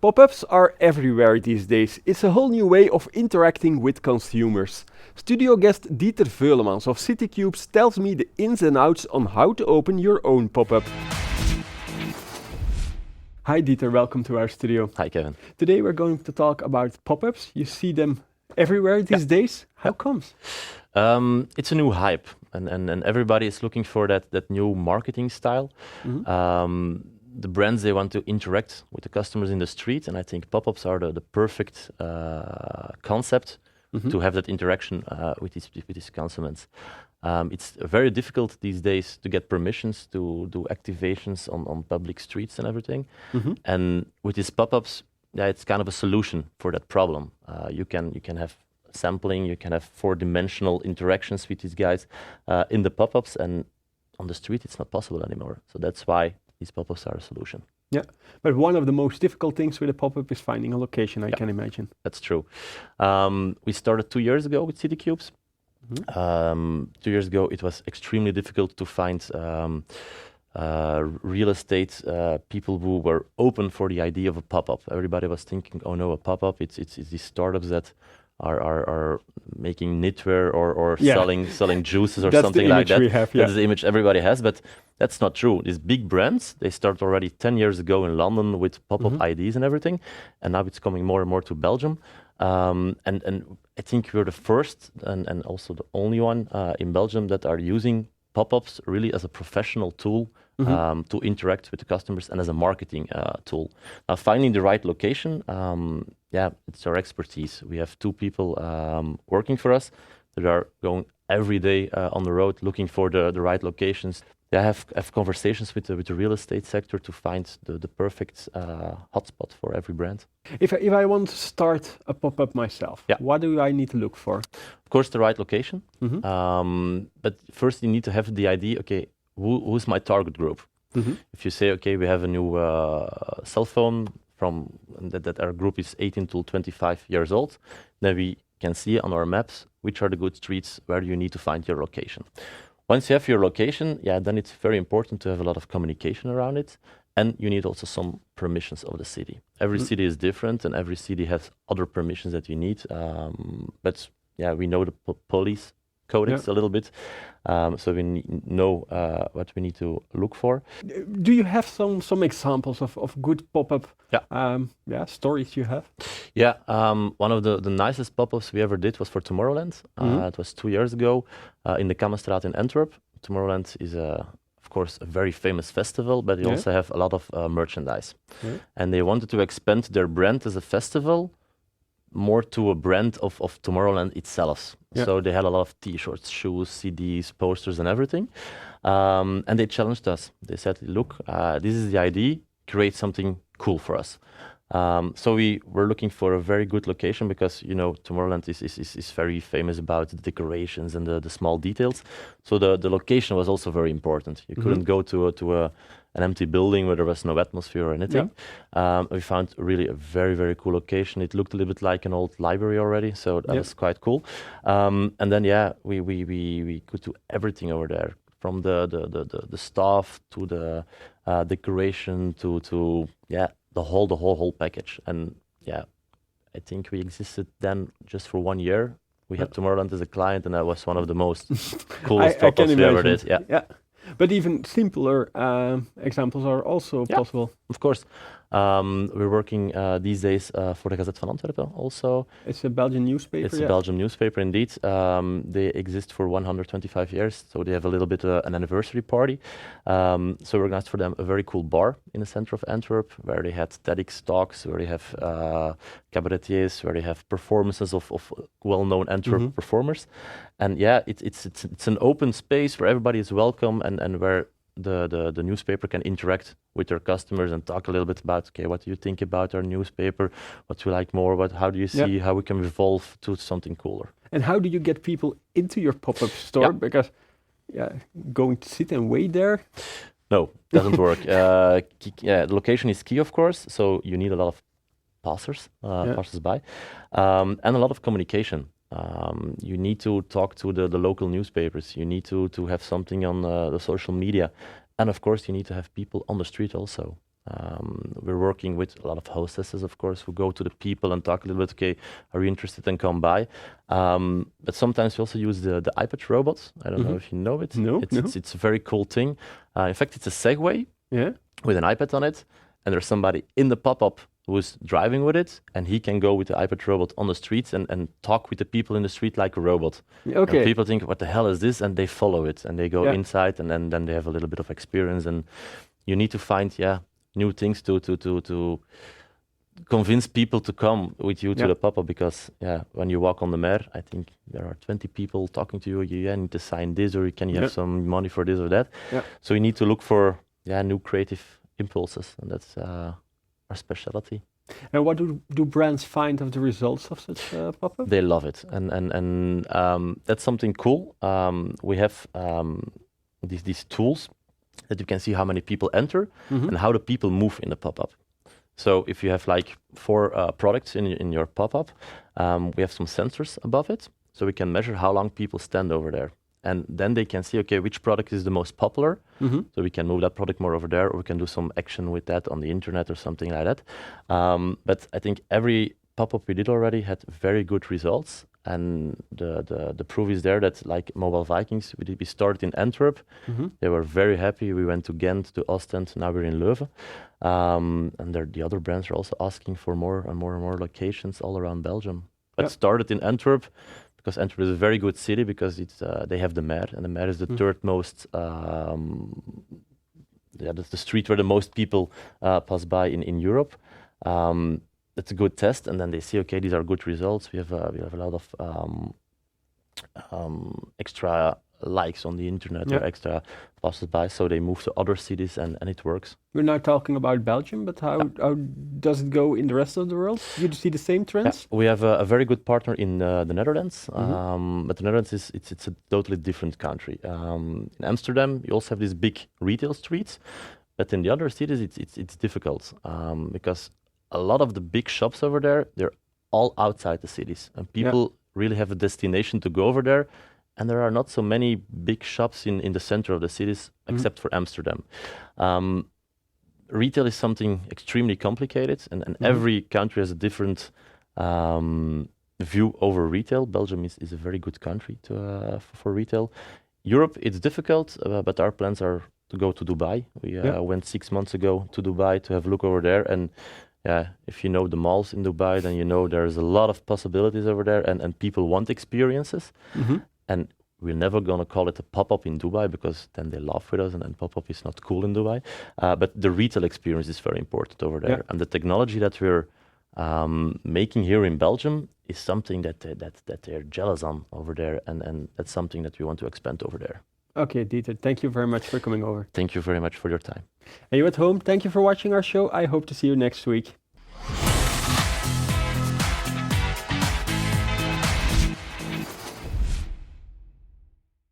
Pop-ups are everywhere these days. It's a whole new way of interacting with consumers. Studio guest Dieter Veulemans of CityCubes tells me the ins and outs on how to open your own pop-up. Hi Dieter, welcome to our studio. Hi Kevin. Today we're going to talk about pop-ups. You see them everywhere these days. How comes? It's a new hype, and everybody is looking for that new marketing style. The brands, they want to interact with the customers in the street, and I think pop-ups are the perfect concept to have that interaction with these consumers. It's very difficult these days to get permissions to do activations on public streets and everything. And with these pop-ups, it's kind of a solution for that problem. You can have sampling, you can have four-dimensional interactions with these guys in the pop-ups, and on the street it's not possible anymore. So that's why these pop-ups are a solution. Yeah, but one of the most difficult things with a pop-up is finding a location, I can imagine. That's true. We started 2 years ago with CityCubes. 2 years ago, it was extremely difficult to find real estate people who were open for the idea of a pop-up. Everybody was thinking, oh no, a pop-up, it's these startups that are making knitwear or selling juices or something like that. That's the image everybody has, but that's not true. These big brands, they started already 10 years ago in London with pop-up IDs and everything, and now it's coming more and more to Belgium. And I think we're the first and also the only one in Belgium that are using pop-ups really as a professional tool to interact with the customers and as a marketing tool. Now, finding the right location, it's our expertise. We have 2 people working for us that are going every day on the road looking for the right locations. I have conversations with the real estate sector to find the perfect hotspot for every brand. If I want to start a pop-up myself, what do I need to look for? Of course, the right location. But first you need to have the idea, okay, who's my target group? If you say, okay, we have a new cell phone from that our group is 18 to 25 years old, then we can see on our maps which are the good streets where you need to find your location. Once you have your location, then it's very important to have a lot of communication around it, and you need also some permissions of the city. Every city is different, and every city has other permissions that you need. But we know the police codex a little bit, so we know what we need to look for. Do you have some examples of good pop-up stories you have? Yeah, one of the nicest pop-ups we ever did was for Tomorrowland. It was 2 years ago in the Kammerstraat in Antwerp. Tomorrowland is of course a very famous festival, but they also have a lot of merchandise. And they wanted to expand their brand as a festival more to a brand of Tomorrowland itself. So they had a lot of t-shirts, shoes, CDs, posters and everything. And they challenged us. They said, look, this is the idea, create something cool for us. So we were looking for a very good location because, Tomorrowland is very famous about the decorations and the small details. So the location was also very important. You couldn't go to an empty building where there was no atmosphere or anything. We found really a very, very cool location. It looked a little bit like an old library already, so that was quite cool. And then, we could do everything over there, from the staff to the decoration to the whole package. And I think we existed then just for 1 year. We had Tomorrowland as a client, and that was one of the most coolest pop-ups we ever did. Yeah. But even simpler examples are also possible. Of course. We're working these days for the Gazette van Antwerpen also. It's a Belgian newspaper. It's a Belgian newspaper indeed. They exist for 125 years, so they have a little bit an anniversary party. So we organized for them a very cool bar in the center of Antwerp, where they had TEDx talks, where they have cabaretiers, where they have performances of well-known Antwerp performers. And it's an open space where everybody is welcome and where the newspaper can interact with their customers and talk a little bit about, okay, what do you think about our newspaper? What do you like more? How do you see how we can evolve to something cooler? And how do you get people into your pop-up store? Because going to sit and wait there? No, doesn't work. The location is key, of course. So you need a lot of passers-by, and a lot of communication. You need to talk to the local newspapers. You need to have something on the social media. And of course, you need to have people on the street also. We're working with a lot of hostesses, of course, who go to the people and talk a little bit. Okay, are you interested and come by? But sometimes we also use the iPad robots. I don't know if you know it. No, It's a very cool thing. In fact, it's a Segway with an iPad on it, and there's somebody in the pop-up who's driving with it, and he can go with the iPad robot on the streets and talk with the people in the street like a robot. Okay. And people think, what the hell is this? And they follow it, and they go inside, and then they have a little bit of experience. And you need to find, new things to convince people to come with you to the pop-up, because when you walk on the Mer, I think there are 20 people talking to you. You need to sign this, or can you have some money for this or that? So you need to look for new creative impulses, and that's our specialty. And what do brands find of the results of such pop-up? They love it, and that's something cool. We have these tools that you can see how many people enter and how the people move in the pop-up. So if you have like 4 products in your pop-up, we have some sensors above it, so we can measure how long people stand over there. And then they can see, okay, which product is the most popular, so we can move that product more over there, or we can do some action with that on the internet or something like that. But I think every pop-up we did already had very good results, and the proof is there that, like Mobile Vikings, we started in Antwerp. They were very happy. We went to Ghent, to Ostend, now we're in Leuven. And the other brands are also asking for more and more locations all around Belgium. But started in Antwerp, because Antwerp is a very good city, because it's they have the Mer, and the Mer is the third most, that's the street where the most people pass by in Europe. It's a good test, and then they see, okay, these are good results. We have a lot of extra likes on the internet or extra passes by, so they move to other cities, and it works. We're now talking about Belgium, but how does it go in the rest of the world? Do you see the same trends? We have a very good partner in the Netherlands, but the Netherlands it's a totally different country. In Amsterdam, you also have these big retail streets, but in the other cities, it's difficult because a lot of the big shops over there, they're all outside the cities, and people really have a destination to go over there. And there are not so many big shops in the center of the cities, except for Amsterdam. Retail is something extremely complicated, and every country has a different view over retail. Belgium is a very good country for retail. Europe, it's difficult, but our plans are to go to Dubai. We went 6 months ago to Dubai to have a look over there, and if you know the malls in Dubai, then you know there's a lot of possibilities over there, and people want experiences. And we're never going to call it a pop-up in Dubai, because then they laugh with us, and then pop-up is not cool in Dubai. But the retail experience is very important over there. And the technology that we're making here in Belgium is something that they're jealous on over there. And that's something that we want to expand over there. Okay, Dieter, thank you very much for coming over. Thank you very much for your time. And you at home, thank you for watching our show. I hope to see you next week.